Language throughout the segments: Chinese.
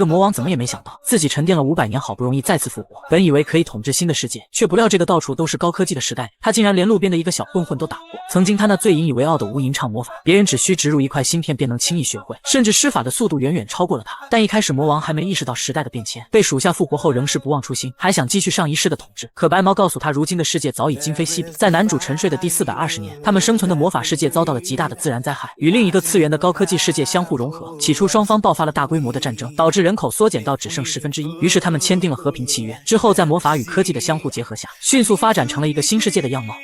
这魔王怎么也没想到，自己沉淀了500年，好不容易再次复活，本以为可以统治新的世界，却不料这个到处都是高科技的时代，他竟然连路边的一个小混混都打不过。曾经他那最引以为傲的无垠唱魔法，别人只需植入一块芯片便能轻易学会，甚至施法的速度远远超过了他。但一开始魔王还没意识到时代的变迁，被属下复活后仍是不忘初心，还想继续上一世的统治。可白毛告诉他，如今的世界早已今非昔比，在男主沉睡的第420年，他们生存的魔法世界遭到了极大的自然灾害，与另一个次元的高科技世界相互融合。起初双方爆发了大规模的战争，导致人口缩减到只剩1/10，于是他们签订了和平契约。之后在魔法与科技的相互结合下，迅速发展成了一个新世界的样貌。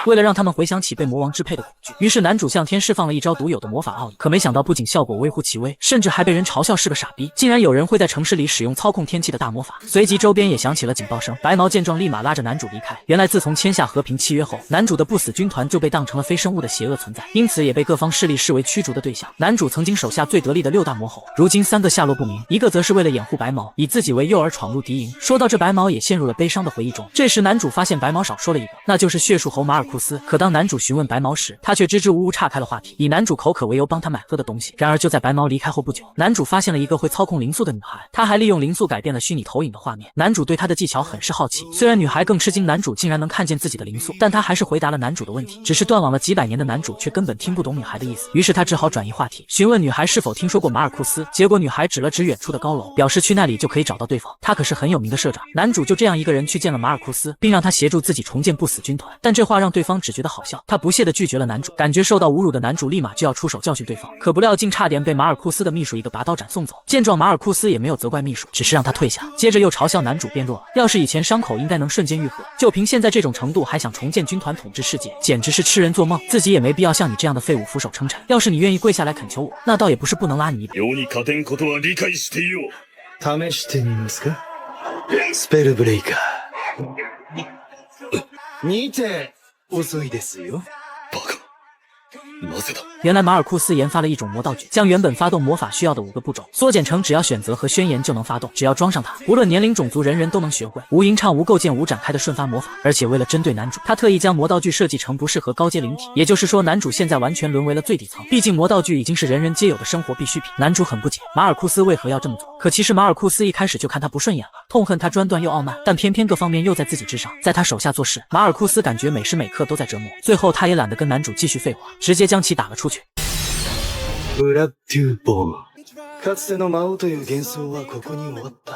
为了让他们回想起被魔王支配的恐惧，于是男主向天释放了一招独有的魔法奥义。可没想到不仅效果微乎其微，甚至还被人嘲笑是个傻逼，竟然有人会在城市里使用操控天气的大魔法。随即周边也响起了警报声，白毛见状立马拉着男主离开。原来自从签下和平契约后，男主的不死军团就被当成了非生物的邪恶存在，因此也被各方势力视为驱逐的对象。男主曾经手下最得力的6大魔猴，如今3个下落不明，一个则是为了掩护白毛，以自己为诱饵闯入敌营。说到这，白毛也陷入了悲伤的回忆中。这时男主发现白毛少说了一个，那就是血术猴马尔库斯。可当男主询问白毛时，他却支支吾吾岔开了话题，以男主口渴为由帮他买喝的东西。然而就在白毛离开后不久，男主发现了一个会操控灵素的女孩，他还利用灵素改变了虚拟投影的画面。男主对她的技巧很是好奇，虽然女孩更吃惊男主竟然能看见自己的灵素，但他还是回答了男主的问题。只是断网了几百年的男主却根本听不懂女孩的意思，于是他只好转移话题，询问女孩是否听说过马尔库斯。结果女孩指了指远处的高楼，表示去那里就可以找到对方，他可是很有名的社长。男主就这样一个人去见了马尔库斯，并让他协助自己重建不死军团。但这话让对方只觉得好笑，他不屑地拒绝了男主。感觉受到侮辱的男主立马就要出手教训对方，可不料竟差点被马尔库斯的秘书一个拔刀斩送走。见状马尔库斯也没有责怪秘书，只是让他退下，接着又嘲笑男主变弱了，要是以前伤口应该能瞬间愈合，就凭现在这种程度还想重建军团统治世界，简直是痴人做梦。自己也没必要像你这样的废物俯首称臣，要是你愿意跪下来恳求我，那倒也不是不能拉你一把。試してみますか？スペルブレイカー。見て遅いですよ。バカ。なぜだ？原来马尔库斯研发了一种魔道具，将原本发动魔法需要的5个步骤缩减成只要选择和宣言就能发动，只要装上它，无论年龄种族人人都能学会。无垠畅无构建无展开的瞬发魔法，而且为了针对男主，他特意将魔道具设计成不适合高阶灵体，也就是说男主现在完全沦为了最底层，毕竟魔道具已经是人人皆有的生活必需品。男主很不解马尔库斯为何要这么做，可其实马尔库斯一开始就看他不顺眼了，痛恨他专断又傲慢，但偏偏各方面又在自己之上，在他手下做事，马尔库斯感觉每时每刻都在折磨。最后他也懒得跟男主继续废话，直接将其打了出去。ブラッドゥーボーン。かつての魔王という幻想はここに終わった。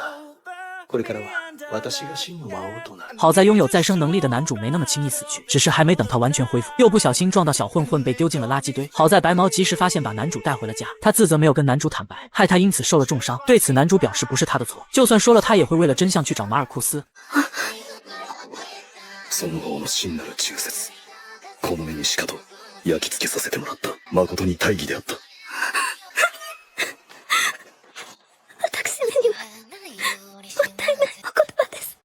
これからは私が真の魔王となる。好在拥有再生能力的男主没那么轻易死去，只是还没等他完全恢复，又不小心撞到小混混，被丢进了垃圾堆。好在白毛及时发现，把男主带回了家。他自责没有跟男主坦白，害他因此受了重伤。对此男主表示不是他的错，就算说了他也会为了真相去找马尔库斯。その方の真なる忠説、この目にしかと焼き付けさせてもらった。誠に大義であった。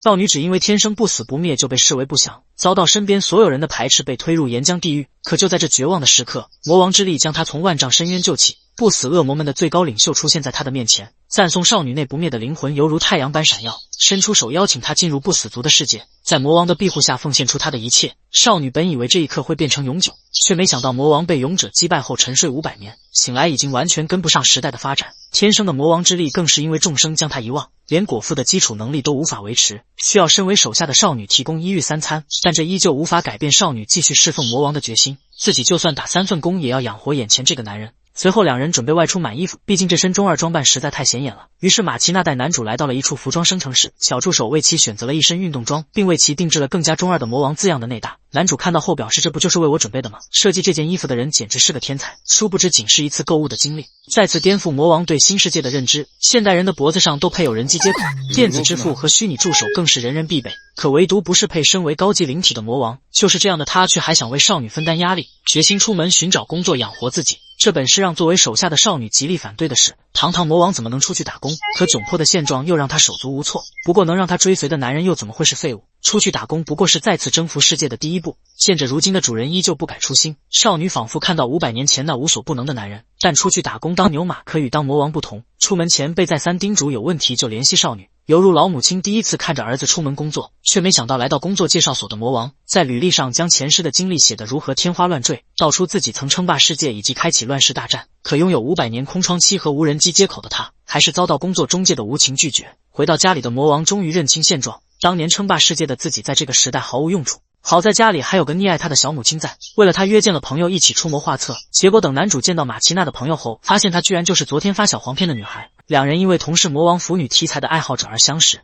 少女只因为天生不死不灭就被视为不祥，遭到身边所有人的排斥，被推入岩浆地狱。可就在这绝望的时刻，魔王之力将她从万丈深渊救起，不死恶魔们的最高领袖出现在她的面前，赞颂少女内不灭的灵魂犹如太阳般闪耀，伸出手邀请她进入不死族的世界，在魔王的庇护下奉献出她的一切。少女本以为这一刻会变成永久，却没想到魔王被勇者击败后沉睡500年，醒来已经完全跟不上时代的发展。天生的魔王之力更是因为众生将他遗忘，连果腹的基础能力都无法维持，需要身为手下的少女提供1日3餐，但这依旧无法改变少女继续侍奉魔王的决心。自己就算打3份工也要养活眼前这个男人。随后两人准备外出买衣服，毕竟这身中二装扮实在太显眼了。于是马奇娜带男主来到了一处服装生成室，小助手为其选择了一身运动装，并为其定制了更加中二的魔王字样的内搭。男主看到后表示，这不就是为我准备的吗？设计这件衣服的人简直是个天才，殊不知仅是一次购物的经历，再次颠覆魔王对新世界的认知。现代人的脖子上都配有人机接口，电子支付和虚拟助手更是人人必备，可唯独不是配身为高级灵体的魔王。就是这样的他却还想为少女分担压力，决心出门寻找工作养活自己。这本是让作为手下的少女极力反对的事，堂堂魔王怎么能出去打工？可窘迫的现状又让他手足无措。不过能让他追随的男人又怎么会是废物？出去打工不过是再次征服世界的第一步。见着如今的主人依旧不改初心，少女仿佛看到500年前那无所不能的男人。但出去打工当牛马可与当魔王不同，出门前被再三叮嘱有问题就联系少女。犹如老母亲第一次看着儿子出门工作，却没想到来到工作介绍所的魔王，在履历上将前世的经历写得如何天花乱坠，道出自己曾称霸世界以及开启乱世大战，可拥有500年空窗期和无人机接口的他，还是遭到工作中介的无情拒绝。回到家里的魔王终于认清现状，当年称霸世界的自己在这个时代毫无用处。好在家里还有个溺爱他的小母亲在，为了他约见了朋友一起出谋划策。结果等男主见到马奇娜的朋友后，发现她居然就是昨天发小黄片的女孩。两人因为同是魔王腐女题材的爱好者而相识。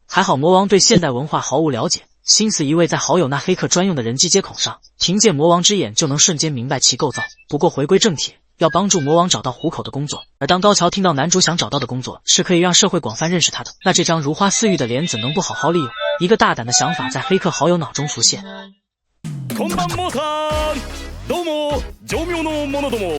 还好魔王对现代文化毫无了解，心思一味在好友那黑客专用的人机接口上，凭借魔王之眼就能瞬间明白其构造。不过回归正题，要帮助魔王找到糊口的工作，而当高桥听到男主想找到的工作是可以让社会广泛认识他的，那这张如花似玉的脸怎能不好好利用？一个大胆的想法在黑客好友脑中浮现。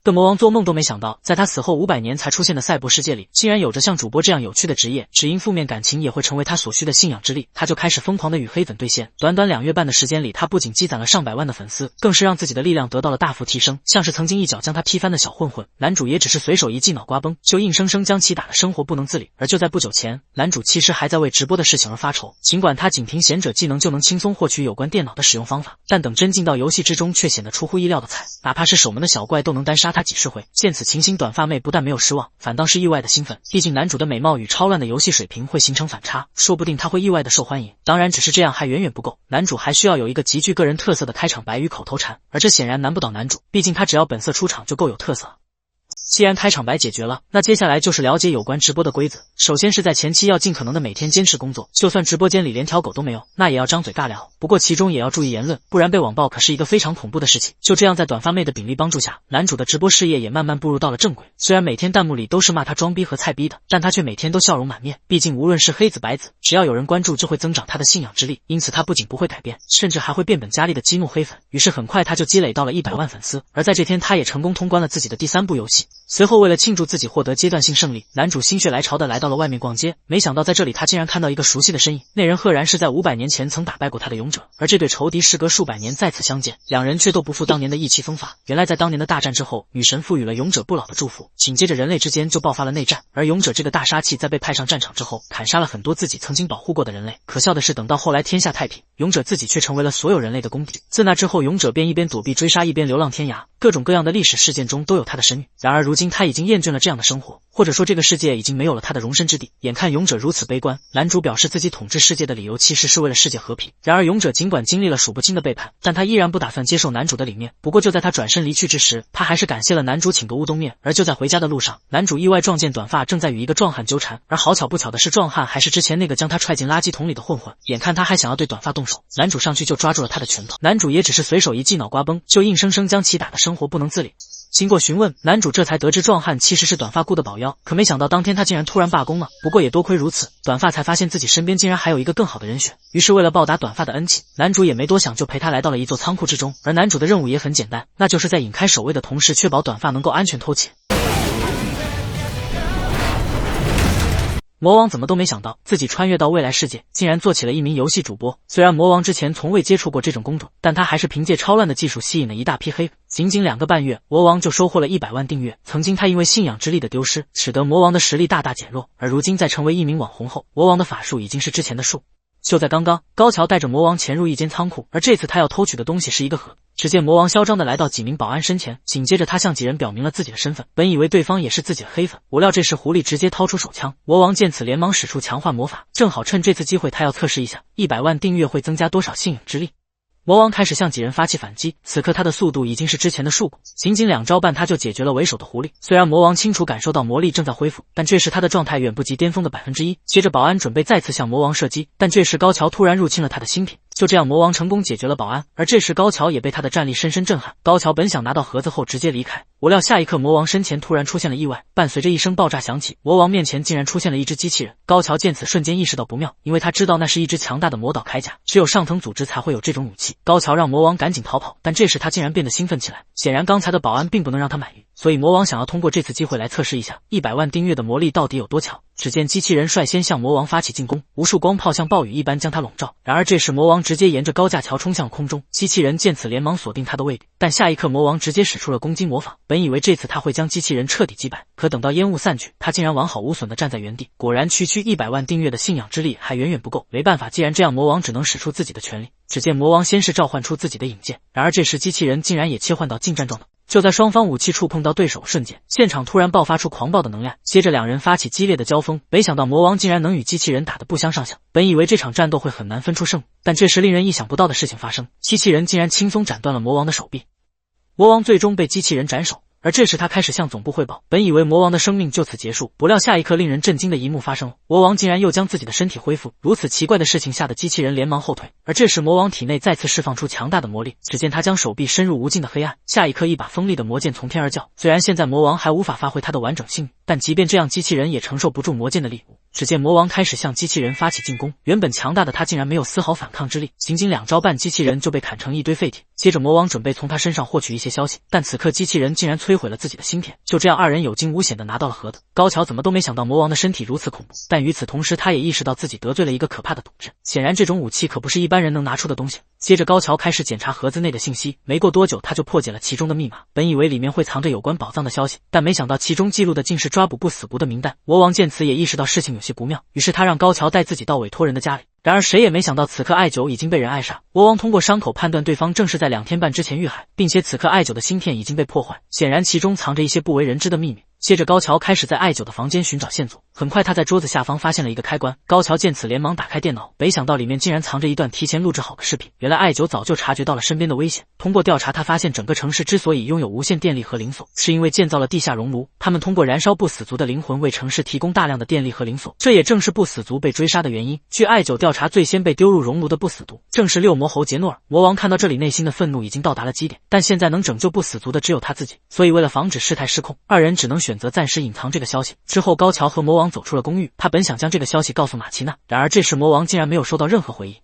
的魔王做梦都没想到，在他死后500年才出现的赛博世界里，竟然有着像主播这样有趣的职业，只因负面感情也会成为他所需的信仰之力。他就开始疯狂的与黑粉对线，短短2月半的时间里，他不仅积攒了上百万的粉丝，更是让自己的力量得到了大幅提升。像是曾经一脚将他踢翻的小混混，男主也只是随手一记脑瓜崩，就硬生生将其打得生活不能自理。而就在不久前，男主其实还在为直播的事情而发愁，尽管他仅凭贤者技能就能轻松获取有关电脑的使用方法，但等真进到游戏之中却显得出乎意料的菜，哪怕是守门的小怪都能单杀他几十回。见此情形，短发妹不但没有失望，反倒是意外的兴奋，毕竟男主的美貌与超烂的游戏水平会形成反差，说不定他会意外的受欢迎。当然只是这样还远远不够，男主还需要有一个极具个人特色的开场白与口头禅，而这显然难不倒男主，毕竟他只要本色出场就够有特色。既然开场白解决了，那接下来就是了解有关直播的规则。首先是在前期要尽可能的每天坚持工作，就算直播间里连条狗都没有，那也要张嘴尬聊，不过其中也要注意言论，不然被网暴可是一个非常恐怖的事情。就这样在短发妹的鼎力帮助下，男主的直播事业也慢慢步入到了正轨。虽然每天弹幕里都是骂他装逼和菜逼的，但他却每天都笑容满面，毕竟无论是黑子白子，只要有人关注就会增长他的信仰之力，因此他不仅不会改变，甚至还会变本加厉的激怒黑粉。于是很快他就积累到了100万粉丝，而在这天他也成功通关了自己的第3部游戏。随后为了庆祝自己获得阶段性胜利，男主心血来潮的来到了外面逛街，没想到在这里他竟然看到一个熟悉的身影，那人赫然是在500年前曾打败过他的勇者，而这对仇敌时隔数百年再次相见，两人却都不复当年的意气风发。原来在当年的大战之后，女神赋予了勇者不老的祝福，紧接着人类之间就爆发了内战，而勇者这个大杀器在被派上战场之后，砍杀了很多自己曾经保护过的人类。可笑的是，等到后来天下太平，勇者自己却成为了所有人类的公敌。自那之后，勇者便一边躲避追杀，一边流浪天涯，各种各样的历史事件中都有他的身影。然而如今他已经厌倦了这样的生活，或者说这个世界已经没有了他的容身之地。眼看勇者如此悲观，男主表示自己统治世界的理由其实是为了世界和平。然而勇者尽管经历了数不清的背叛，但他依然不打算接受男主的理念。不过就在他转身离去之时，他还是感谢了男主请个乌冬面。而就在回家的路上，男主意外撞见短发正在与一个壮汉纠缠，而好巧不巧的是，壮汉还是之前那个将他踹进垃圾桶里的混混。眼看他还想要对短发动手，男主上去就抓住了他的拳头，男主也只是随手一记脑瓜崩，就硬生生将其打得生活不能自理。经过询问，男主这才得知壮汉其实是短发雇的保镖，可没想到当天他竟然突然罢工了。不过也多亏如此，短发才发现自己身边竟然还有一个更好的人选。于是为了报答短发的恩情，男主也没多想就陪他来到了一座仓库之中。而男主的任务也很简单，那就是在引开守卫的同时，确保短发能够安全偷窃。魔王怎么都没想到，自己穿越到未来世界，竟然做起了一名游戏主播。虽然魔王之前从未接触过这种工作，但他还是凭借超烂的技术吸引了一大批黑粉。仅仅2个半月，魔王就收获了100万订阅。曾经他因为信仰之力的丢失，使得魔王的实力大大减弱，而如今在成为一名网红后，魔王的法术已经是之前的术。就在刚刚，高桥带着魔王潜入一间仓库，而这次他要偷取的东西是一个盒。只见魔王嚣张地来到几名保安身前，紧接着他向几人表明了自己的身份，本以为对方也是自己的黑粉，不料这时狐狸直接掏出手枪。魔王见此连忙使出强化魔法，正好趁这次机会他要测试一下100万订阅会增加多少信仰之力。魔王开始向几人发起反击，此刻他的速度已经是之前的数倍，仅仅2招半他就解决了为首的狐狸。虽然魔王清楚感受到魔力正在恢复，但这时他的状态远不及巅峰的1%。接着保安准备再次向魔王射击，但这时高桥突然入侵了他的新品。就这样魔王成功解决了保安，而这时高桥也被他的战力深深震撼。高桥本想拿到盒子后直接离开，不料下一刻魔王身前突然出现了意外，伴随着一声爆炸响起，魔王面前竟然出现了一只机器人。高桥见此瞬间意识到不妙，因为他知道那是一只强大的魔导铠甲，只有上层组织才会有这种武器。高桥让魔王赶紧逃跑，但这时他竟然变得兴奋起来，显然刚才的保安并不能让他满意，所以魔王想要通过这次机会来测试一下100万订阅的魔力到底有多强。只见机器人率先向魔王发起进攻，无数光炮像暴雨一般将他笼罩。然而这时魔王直接沿着高架桥冲向空中，机器人见此连忙锁定他的位置，但下一刻魔王直接使出了攻击魔法，本以为这次他会将机器人彻底击败，可等到烟雾散去，他竟然完好无损地站在原地。果然区区100万订阅的信仰之力还远远不够，没办法，既然这样，魔王只能使出自己的全力。只见魔王先是召唤出自己的引剑，然而这时机器人竟然也切换到近战状态。就在双方武器触碰到对手瞬间，现场突然爆发出狂暴的能量，接着两人发起激烈的交锋。没想到魔王竟然能与机器人打得不相上下，本以为这场战斗会很难分出胜负，但这时令人意想不到的事情发生，机器人竟然轻松斩断了魔王的手臂。魔王最终被机器人斩首。而这时他开始向总部汇报，本以为魔王的生命就此结束，不料下一刻令人震惊的一幕发生了，魔王竟然又将自己的身体恢复。如此奇怪的事情吓得机器人连忙后退，而这时魔王体内再次释放出强大的魔力，只见他将手臂深入无尽的黑暗，下一刻一把锋利的魔剑从天而降。虽然现在魔王还无法发挥他的完整性，但即便这样，机器人也承受不住魔剑的力。只见魔王开始向机器人发起进攻，原本强大的他竟然没有丝毫反抗之力，仅仅2招半，机器人就被砍成一堆废铁。接着魔王准备从他身上获取一些消息，但此刻机器人竟然摧毁了自己的芯片。就这样，二人有惊无险地拿到了盒子。高桥怎么都没想到魔王的身体如此恐怖，但与此同时，他也意识到自己得罪了一个可怕的赌镇，显然这种武器可不是一般人能拿出的东西。接着高桥开始检查盒子内的信息，没过多久他就破解了其中的密码。本以为里面会藏着有关宝藏的消息，但没想到其中记录的竟是抓捕不死族的名单。魔王见此也意识到事情有些不妙，于是他让高桥带自己到委托人的家里。然而谁也没想到，此刻艾九已经被人爱杀。魔王通过伤口判断对方正是在2天半之前遇害，并且此刻艾九的芯片已经被破坏，显然其中藏着一些不为人知的秘密。接着高桥开始在艾九的房间寻找线索，很快他在桌子下方发现了一个开关。高桥见此连忙打开电脑，没想到里面竟然藏着一段提前录制好的视频。原来艾九早就察觉到了身边的危险，通过调查他发现整个城市之所以拥有无限电力和灵锁，是因为建造了地下熔炉，他们通过燃烧不死族的灵魂为城市提供大量的电力和灵锁，这也正是不死族被追杀的原因。据艾九调查，最先被丢入熔炉的不死族正是六魔侯杰诺尔。魔王看到这里，内心的愤怒已经到达了极点，但现在能拯救不死族的只有他自己，所以为了防止事态失控，二人只能选择暂时隐藏这个消息。之后高桥和魔王走出了公寓，他本想将这个消息告诉马奇娜，然而这时魔王竟然没有收到任何回应。